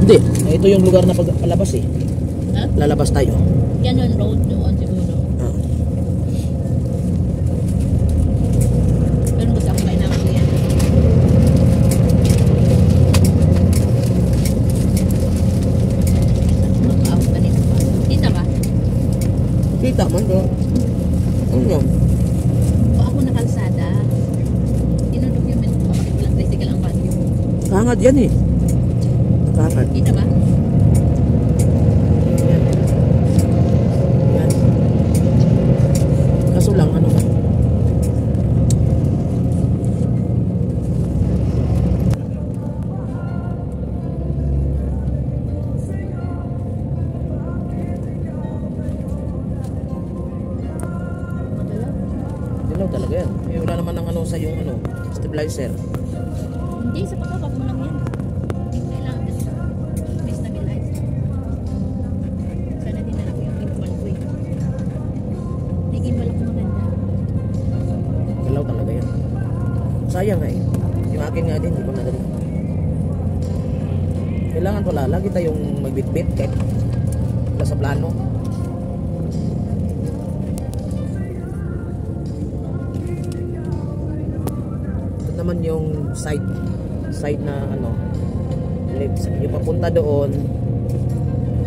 Hindi, ito yung lugar na palabas eh. Ha? Lalabas tayo. Canyon Road doon siguro. Pero gusto ako kayo naman yan. Mag-out ka nito pa. Kita ba? Kita man doon. Ano? O ako na kalsada. Ino-document ko. Bakit walang tricycle ang Baguio? Kangad yan eh. Kangad. Kita ba? Yan. Yan. Kaso lang, ano ba? Dilaw talaga yan. Eh, wala naman ng ano sa yung ano, stabilizer. Hindi, sa pagkabak mo lang yan. Hindi kailangan kasi may stabilize. Sana din na ako yung gimbal ko eh. May gimbal ako maganda. Dilaw talaga yan. Sayang nga eh. Yung akin nga din, di ko nadali. Kailangan pala, lagi tayong magbitbit kahit wala sa plano. Ito naman yung side na ano, yung papunta doon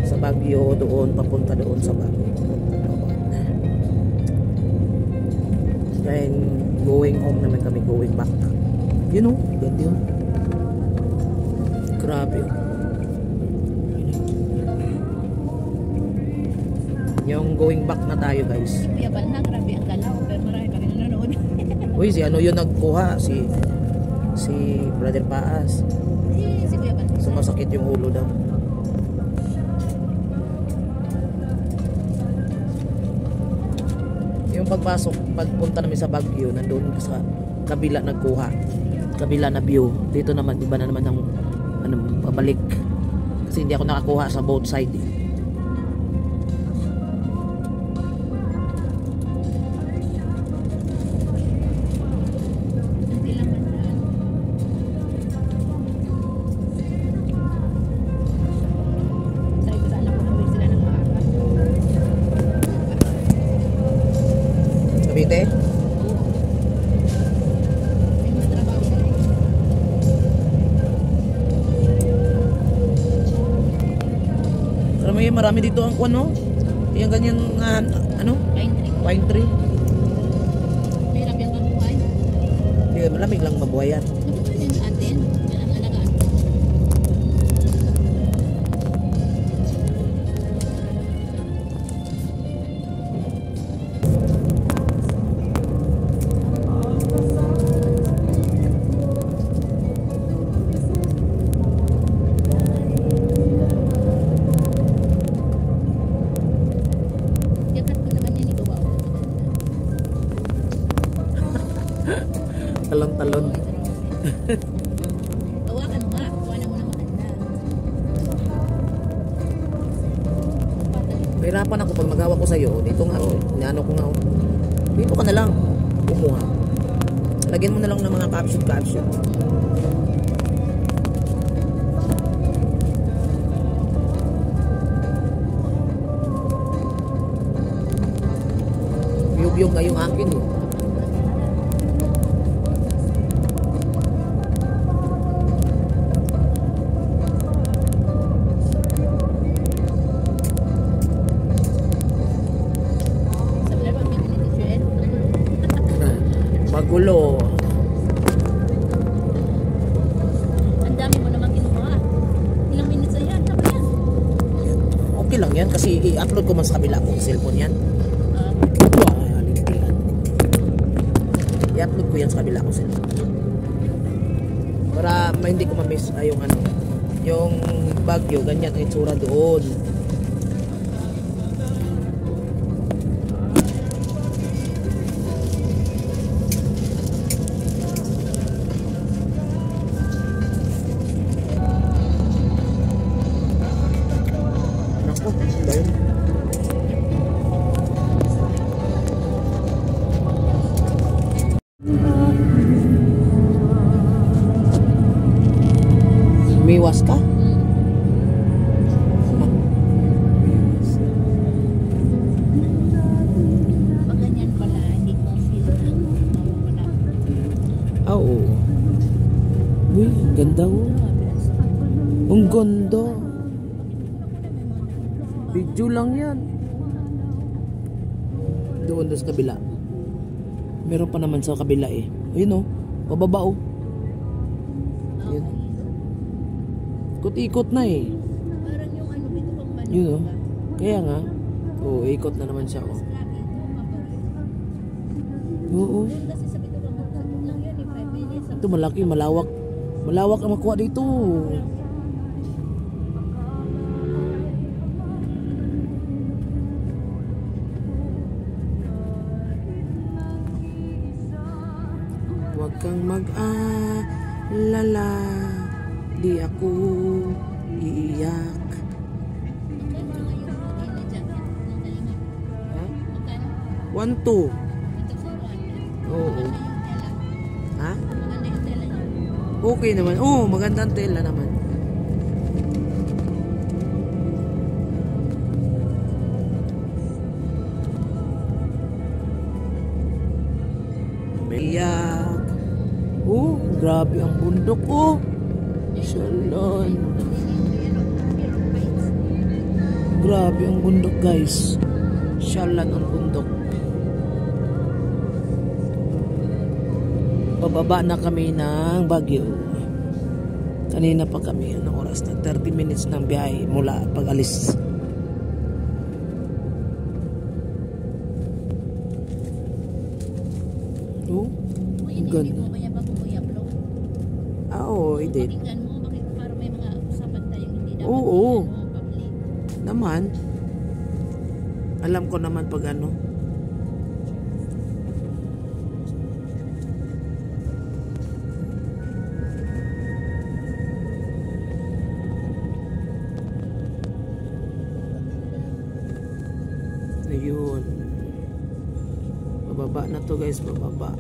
sa Baguio, doon papunta doon sa Baguio. Then going home naman kami, going back. You know, ganda yun. Grabe. Yung going back na tayo guys. Kuya ba na, grabe ang galaw. Pero marami pa rin nanonood. Uy, si ano yun nagkuha? Si Brother Paas. Si Kuya ba? Sumasakit yung ulo daw. Yung pagpunta namin sa Baguio, nandun sa kabila nagkuha. Kabila na view. Dito naman, iba na naman ng ano, pabalik. Kasi hindi ako nakakuha sa both side eh. Hindi lang man yan. Sabi ko sa anak ko, namin sila ng maaga. Cavite? May mga trabaho na eh. Pero may marami dito ang ano? Yung ganyan ano? Pine tree. Pine tree. Mahirap yung mabuhay. Hindi, malamig lang mabuhay yan. Ito yun sa atin. Yan ang alagaan. Yakat ko naman yan. Ikaw ako. Talon-talon. Hawakan mo nga. Kuha mo ng maganda. Mahirapan ako pag magawa ko sa'yo. Dito nga, oh. Inaano ko nga, oh. Dito ka na lang. Kumuha. Lagyan mo na lang ng mga caption. Biyog-biyog nga yung akin, eh. Sabi na ba, may pinitisuin? Magulo. Ang dami mo naman kinuha. Ilang minutes na yan? Sabi yan. Okay lang yan kasi i-upload ko man sa kabila kong cellphone yan. I-upload ko yan sa kabila kong cellphone. Para hindi ko ma-miss yung ano, yung Baguio, ganyan ang itsura doon. Nako, ba yun? Umiwas ka? Ganda oh. Grabe, ang sakit. Ang ganda. Video lang yan. Doon sa kabila. Meron pa naman sa kabila eh. Ayun oh. Pababa oh. Ayun. Ikot-ikot na eh. Parang yung ano, dito pang manok. Yun oh. Kaya nga. Oo, ikot na naman siya oh. Grabe, ito, paborito. Oo. Doon kasi sa dito pang manok lang yan, 5 minutes. Ito malaki, malawak. Malawak ang makuha dito. Huwag kang mag-alala, di ako iiyak. Magkano nga yung hotel na jacket ng Kalinga? Ha? Magkano? 1-2. Ito sa Oo. Ha? Maganda yung tela niya. Okay naman. Oo, maganda ang tela naman. Iyak. Oh, grabe ang bundok. Oh, shalon. Grabe ang bundok, guys. Shalon ang bundok. Pababa na kami ng Baguio. Kanina pa kami, anong oras na? 30 minutes ng biyahe mula pag-alis. Oh, Hindi ganda. mo kaya pa Kuya Flo? Oo, edit. Pakinggan mo, bakit para may mga usapan tayong hindi dapat Oo. public. Naman. Alam ko naman pag ano. Ayun. Bababa na to guys, bababa.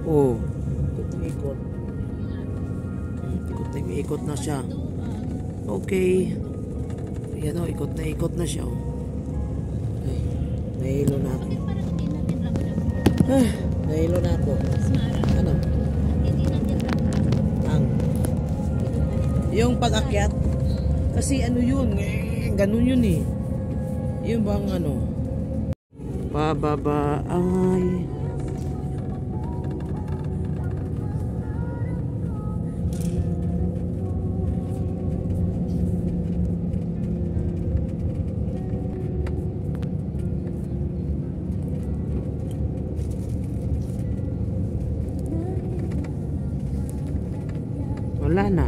Oh, ikot. Ikot na siya. Okay. Ayan o, ikot na siya. Oh. Ay, nahilo na ako. Bakit parang hindi natin lang Nahilo na ako. Smara. Ano? Hindi natin lang Ang yung pag-akyat. Kasi ano yun, ganun yun eh. Yun bang ano? Pababa ay wala na.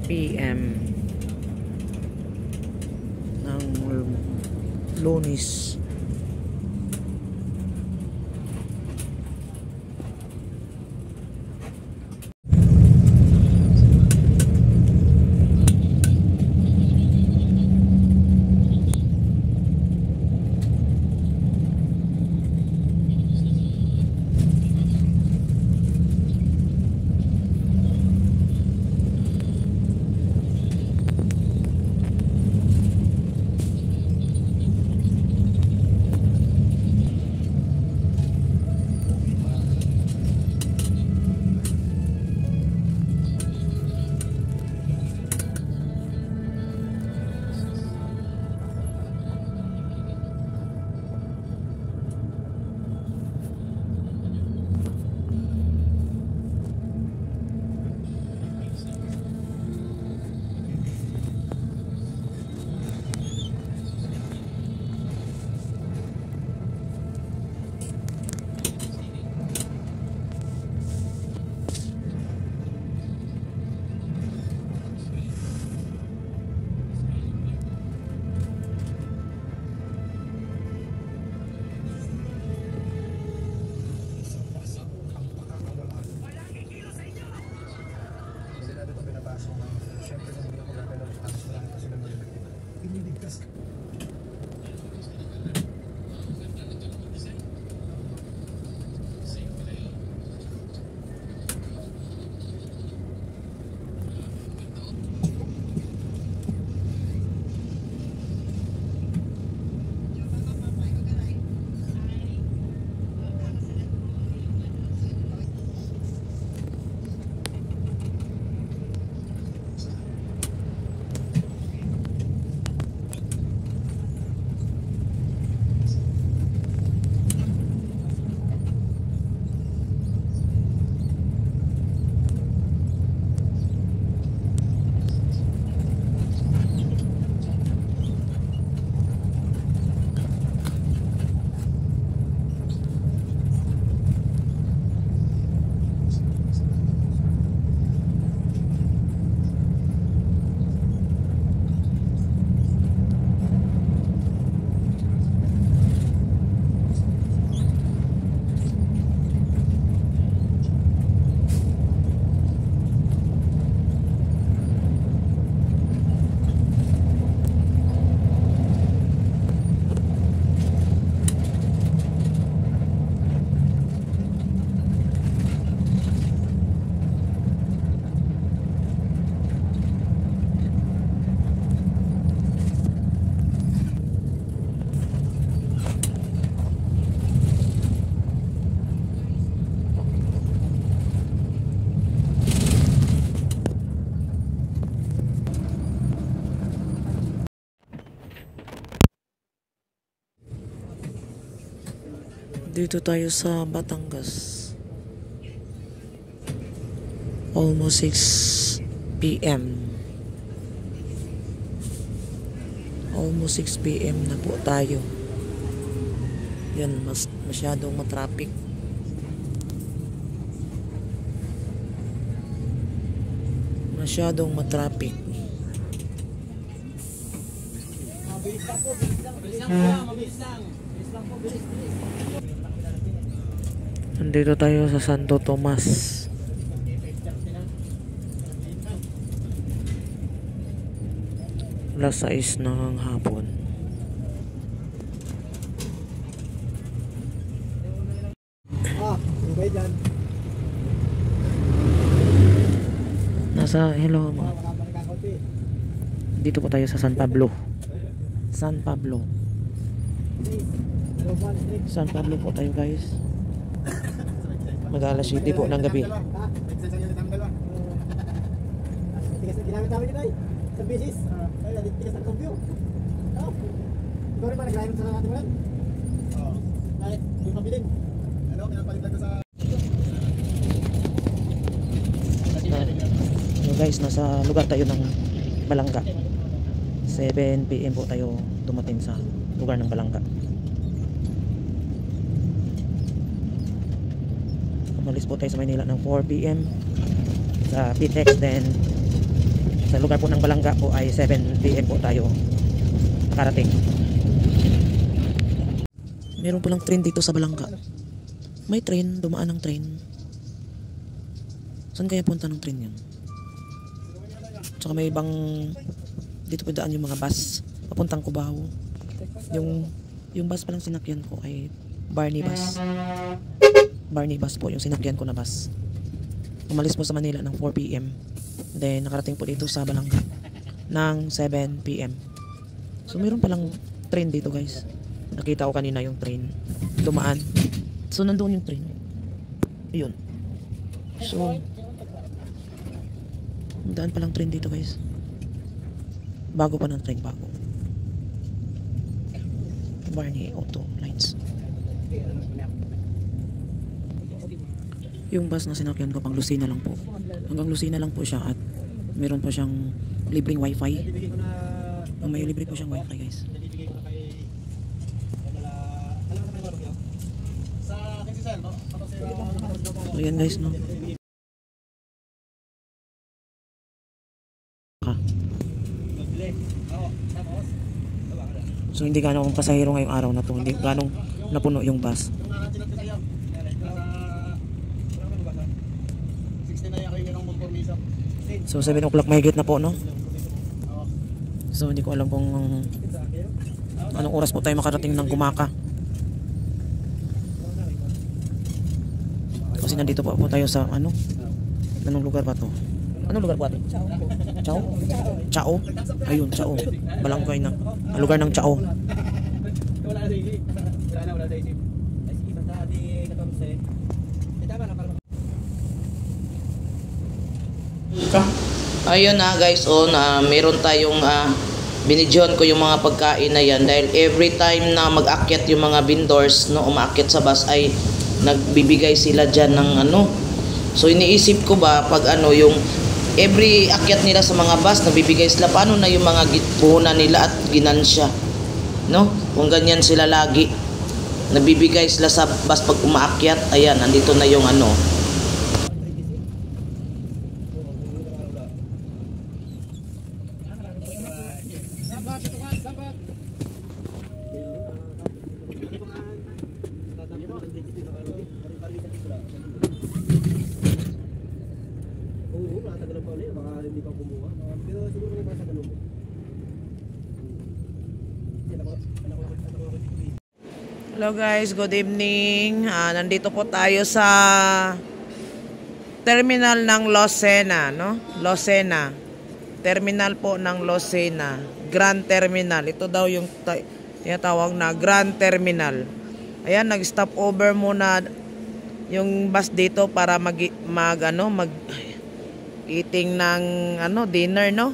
PM ng Lunes. Dito tayo sa Batangas. Almost 6 p.m. Almost 6 p.m. na po tayo. Yan, masyadong matraffic. Masyadong matraffic. Nandito tayo sa Santo Tomas. Alas 6 ng hapon. Hello mga. Dito po tayo sa San Pablo. San Pablo po tayo guys. Mag-alas 7 po ng gabi. Ginamit namin yun ay sa bisis. Tigas ang kompyo. Ikaw rin ba nag-live sa natin mo yan? Oo. Kahit yung pabilin. Ano, pinapalitan ko sa... Guys, nasa lugar tayo ng Balangga. 7 p.m. po tayo dumating sa lugar ng Balangga. Umalis po tayo sa Maynila ng 4 p.m. sa PTEX, then sa lugar po ng Balangga po ay 7 p.m. po tayo nakarating. Meron po lang train dito sa Balangga. May train, dumaan ng train. Saan kaya punta ng train yun? Tsaka may ibang dito po daan yung mga bus papuntang Cubao. Yung bus palang sinakyan ko ay Barney bus. Barney bus po yung sinakyan ko na bus. Umalis po sa Manila ng 4 p.m. Then nakarating po dito sa Balangga ng 7 p.m. So meron palang train dito guys. Nakita ko kanina yung train dumaan. So nandoon yung train. Ayun. So daan palang train dito guys. Bago pa ng train, bago. Barney Auto Lines. Yung bus na sinakyan ko pang Lucena lang po. Hanggang Lucena lang po siya at meron po siyang libreng wifi. May libre po siyang wifi guys. So yan guys no. So hindi ganong pasahero ngayong araw na to. Hindi ganong napuno yung bus. So 7 o'clock mahigit na po no. So hindi ko alam kung anong oras po tayo makarating ng Gumaka. Kasi nandito po tayo sa ano? Anong lugar ba to? Anong lugar po ate? Chao? Chao? Ayun, Chao. Balangkay na. Lugar ng Chao. Wala na sa isip. Wala sa isip. Ay, sige, basta ati 14. Tama na, para Ayun na guys, na meron tayong binidyohan ko yung mga pagkain na yan dahil every time na mag-akyat yung mga vendors no, umaakyat sa bus ay nagbibigay sila dyan ng ano. So iniisip ko ba pag ano yung every akyat nila sa mga bus nagbibigay sila, paano na yung mga puhunan nila at ginansya, no? Kung ganyan sila lagi nagbibigay sila sa bus pag umaakyat, ayan nandito na yung ano. Hello guys, good evening. Nandito po tayo sa terminal ng Lucena, no? Lucena. Terminal po ng Lucena. Grand Terminal. Ito daw yung tinatawag na Grand Terminal. Ayan, nag-stop over muna yung bus dito para mag eating ng dinner, no?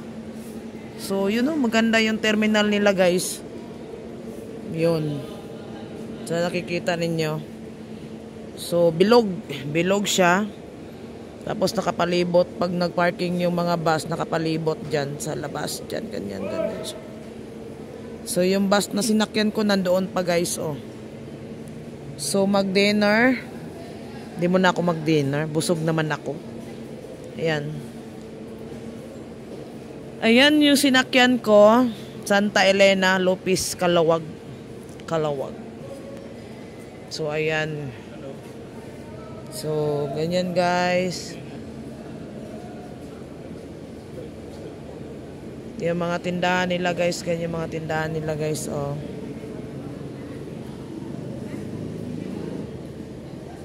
So, yun no, maganda yung terminal nila, guys. Yun. So nakikita ninyo. So bilog siya. Tapos nakapalibot pag nagparking yung mga bus, nakapalibot diyan sa labas diyan, ganyan siya. So yung bus na sinakyan ko nandoon pa guys, oh. So mag-dinner. Hindi mo na ako mag-dinner, busog naman ako. Ayan. Ayan yung sinakyan ko, Santa Elena, Lopez, Calawag. So, ayan. So, ganyan guys. Yung mga tindahan nila guys. Ganyan mga tindahan nila guys. Oh.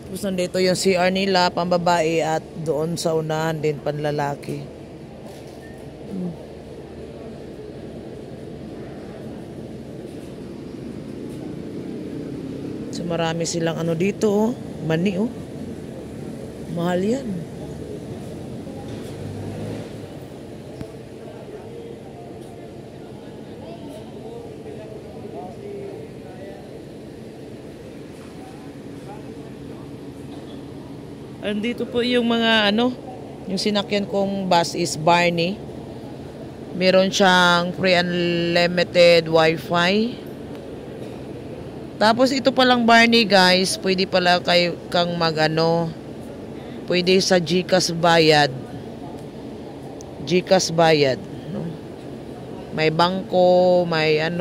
Tapos nandito yung CR nila, pambabae. At doon sa unahan din, panlalaki. So marami silang ano dito, oh. Mani, oh. Mahal yan. Andito po yung mga yung sinakyan kong bus is Barney. Meron siyang free unlimited wifi. Tapos ito palang Barney guys, pwede pala kang pwede sa GCash bayad. GCash bayad, no? May bangko, may yan,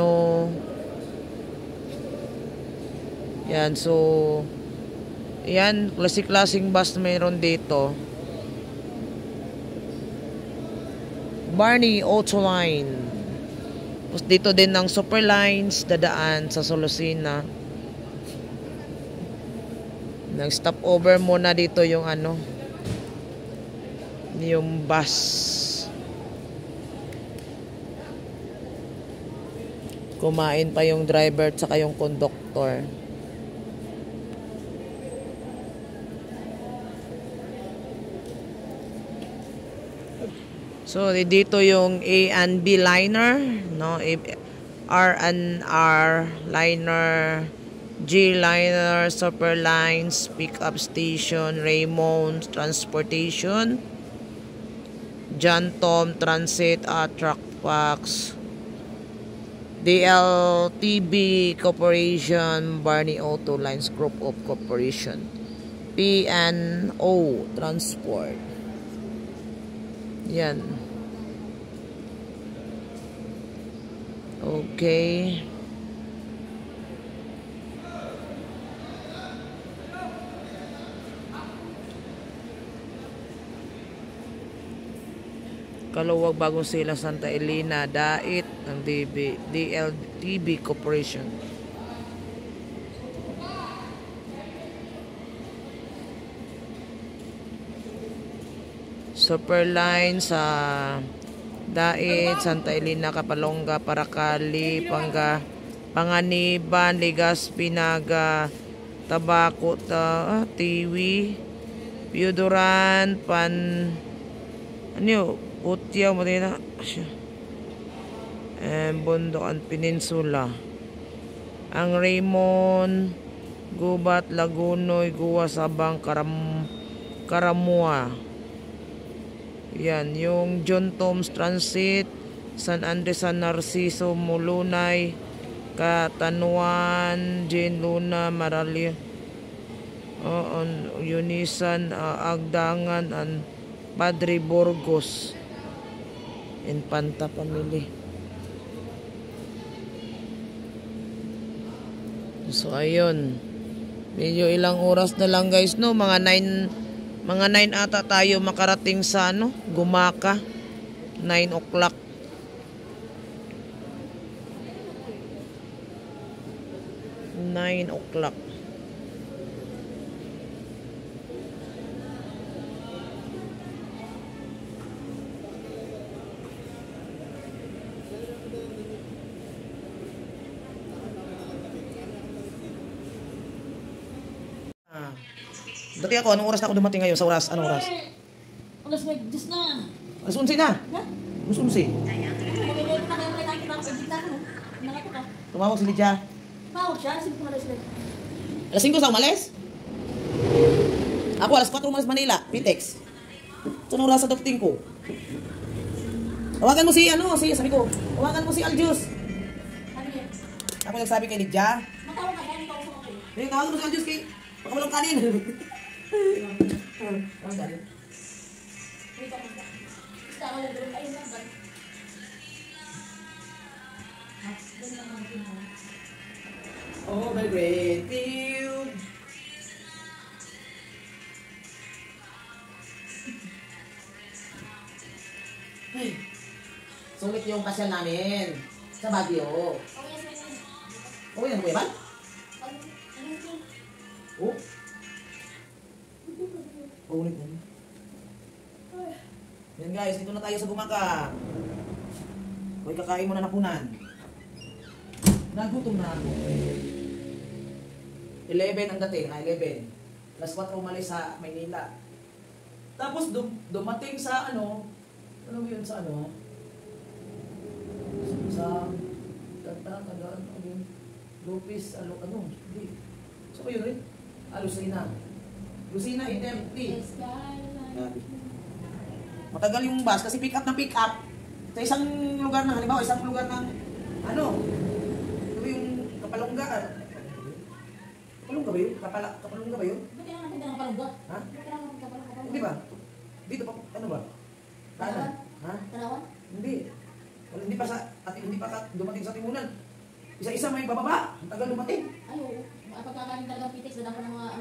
so yan, klaseng bus mayroon dito. Barney Auto Line. Tapos dito din ng Superlines dadaan sa Lucena. Nag-stop over muna dito yung yung bus. Kumain pa yung driver at saka yung conductor. So dito yung A and B liner, no? R and R liner, G liner, Superlines, pickup station, Raymond Transportation, John Tom Transit at Truckbox, DLTB Corporation, Barney Auto Lines Group of Corporation, P&O Transport. Yan. Okay. Kaluwag, Bagong Silang, Santa Elena, Dait ng DLTV Corporation. Superline sa Dait, Santa Elena, Kapalonga, Paracali, Panganiban, Legazpi, Naga, Tabaco, Tiwi, Piudoran, Putyaw, Marina, Bundokan Peninsula. Ang Raymond, Gubat, Lagunoy, Guwa, Sabang, Karamua. Yan, yung John Toms Transit, San Andres, San Narciso, Mulunay, Katanuan, Jane Luna, Marali, Unisan, Agdangan, and Padre Burgos, Infanta Family. So ayun, medyo ilang oras na lang guys, no, mga 9 ata tayo makarating sa Gumaka. 9 o'clock. Dati ako, anong oras na ako dumating ngayon sa oras? Anong oras? Alas 10 na. Alas 11 na. Alas 11. Tumawag si Lydia. Tumawag siya? Sino pumalas na? Alas 5 sa umalis? Ako alas 4 umalis Manila. Pitex. Ito na oras sa dokting ko. Tawagan mo si sabi ko. Tawagan mo si Aljus. Ako nagsabi kay Lydia. Matawag ka yan, ikaw sa ako. Tawagan mo si Aljus kay pakawalang kanin. Oh, my great field. Sulit yung pasyal namin sa Baguio. Okay na, Kuya Bal? Oh. Ulit na. Yan guys, dito na tayo sa Gumaka. Hoy, kakain mo na napunan. Nagutom na ako. 11 ang dating, 11. Alas 4 umalis sa Maynila. Tapos dumating sa ano yun sa sa Lopez, hindi. So ba yun rin? Lucina, Eternity. Matagal yung bus kasi pick up sa isang lugar ng, halimbawa, isang lugar ng ito yung Kapalongga. Kapalongga ba yun? Kapalongga ba yun? Ba't kailangan natin ng Kapalongga? Ha? Ba't kailangan natin ng Kapalongga? Hindi ba? Dito pa, ba? Kanan? Ha? Tarawan? Hindi. Hindi pa dumating sa Timunan. Isa-isa may bababa. Ang tagal dumating. Ay, oo. Pagkakaling talagang pitex, dada pa ng mga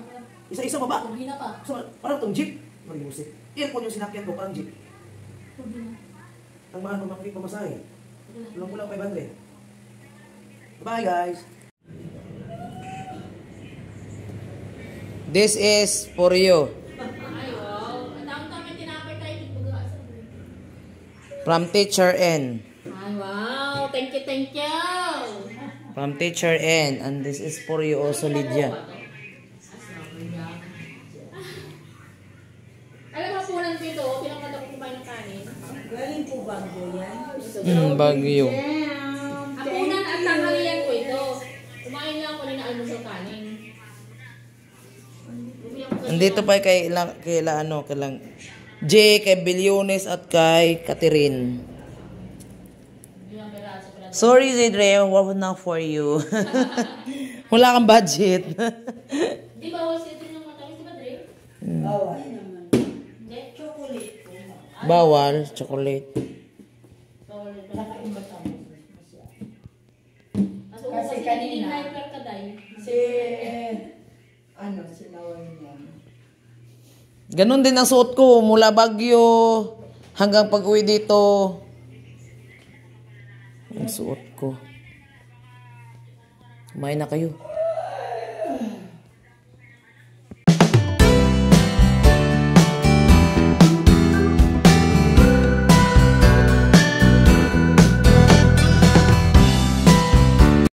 Isa-isa baba. turbina pa. So, parang itong jeep. Marimusik. Aircon yung sinakyan ko, parang jeep. Turbina. Ang mahal mo makikita pamasahe. Kulang 500. Bye guys. This is for you. Ay, wow. Ang dami tinapay tayo. From Teacher N. Ay, wow. Thank you. From Teacher N. And this is for you also, Lydia. Alam mo, punan dito, pinakanta ko kumain ng kanin. Galing po Baguio yan. Baguio. Apunan at tanghalian ko ito. Kumain lang ako na almusal kanin. Andito pa kay J, kay Bilyones at kay Catherine. Sorry, Zidre, what was not for you? Wala kang budget. Di ba, was ito yung matamis, di ba, Dre? Bawal naman. Hindi, chocolate. Bawal, chocolate. Nakaiba tayo. Kasi kanina, hyper ka dahil. sinaway niya. Ganon din ang suot ko mula Baguio Hanggang pag-uwi dito, ang suot ko. Kumain na kayo.